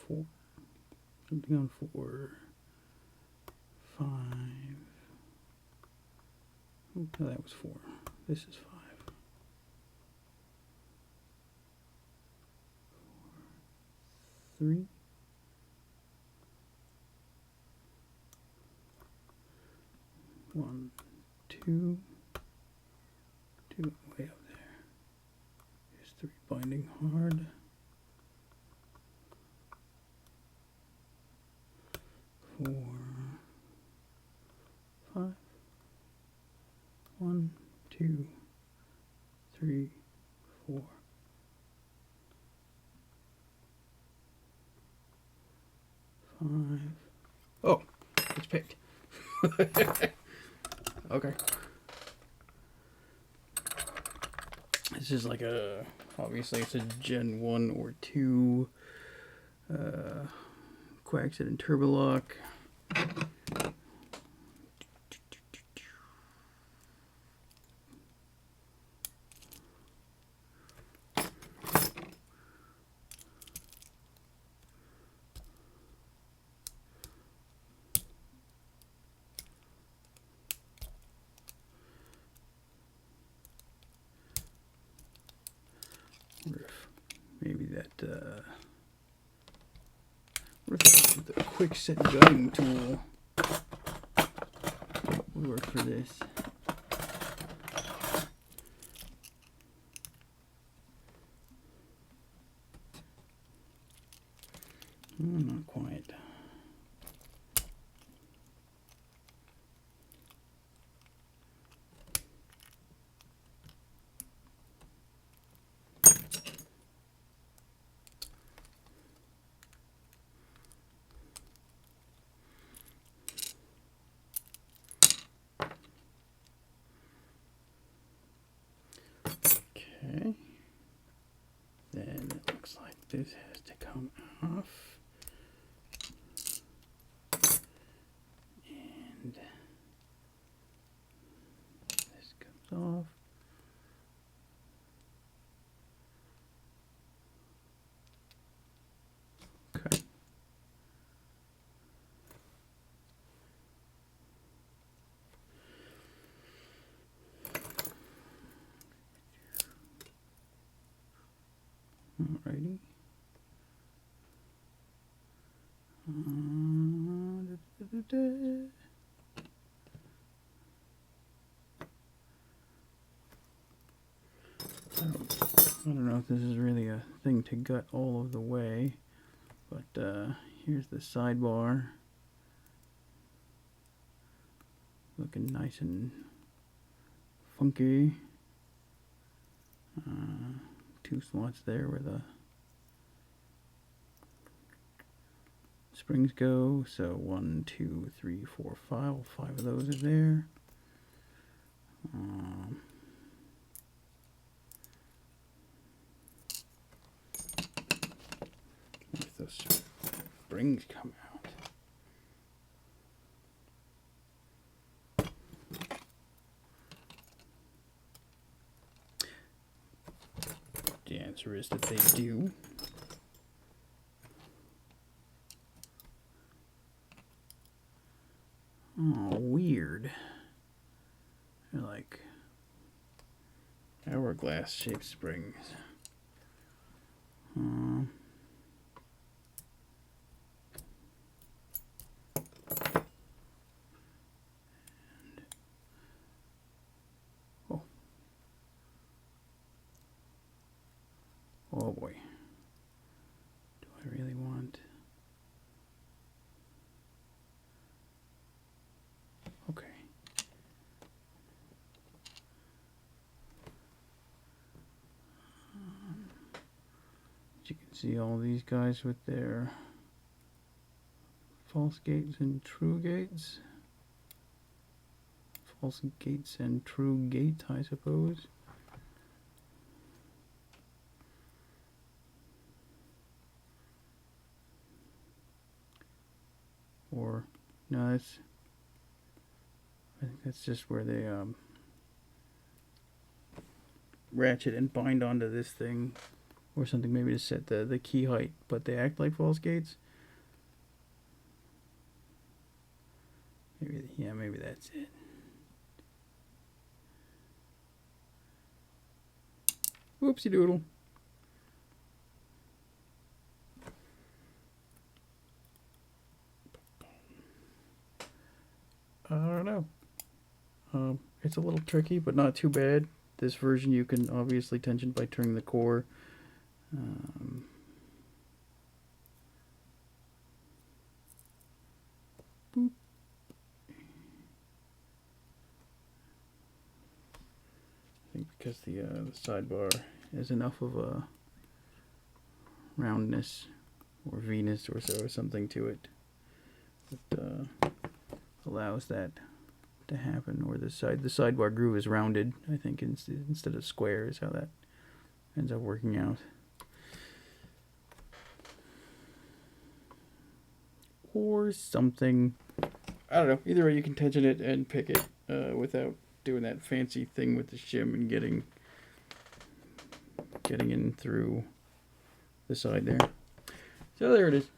4. Something on 4. 5. Oh, no, that was 4. This is 5. 4, 3. 1, 2. 2 way up there. Here's 3 binding hard. 4, 5. 1, 2, 3, 4. 5. Oh, it's picked. Okay. This is like a, obviously it's a Gen 1 or 2 Kwikset and Turbolock. Maybe that what if the Kwikset gutting tool would work for this? Not quite. Okay. Then it looks like this has to come off. And this comes off. Okay. Alrighty. I don't know if this is really a thing to gut all of the way, but here's the sidebar. Looking nice and funky. 2 slots there where the springs go. So 1, 2, 3, 4, 5. 5 of those are there. If those springs come out. The answer is that they do. Oh, weird. They're like hourglass shaped springs. Oh boy. Do I really want? Okay. You can see all these guys with their false gates and true gates. False gates and true gates, I suppose. Or no, I think that's just where they ratchet and bind onto this thing or something maybe to set the key height, but they act like false gates. Maybe, yeah, maybe that's it. Whoopsie doodle. I don't know. It's a little tricky, but not too bad. This version you can obviously tension by turning the core. Boop. I think because the sidebar is enough of a roundness or Venus or so or something to it that allows that to happen. Or the sidebar groove is rounded, I think, instead of square is how that ends up working out. Or something. I don't know. Either way, you can tension it and pick it without doing that fancy thing with the shim and getting in through the side there. So there it is.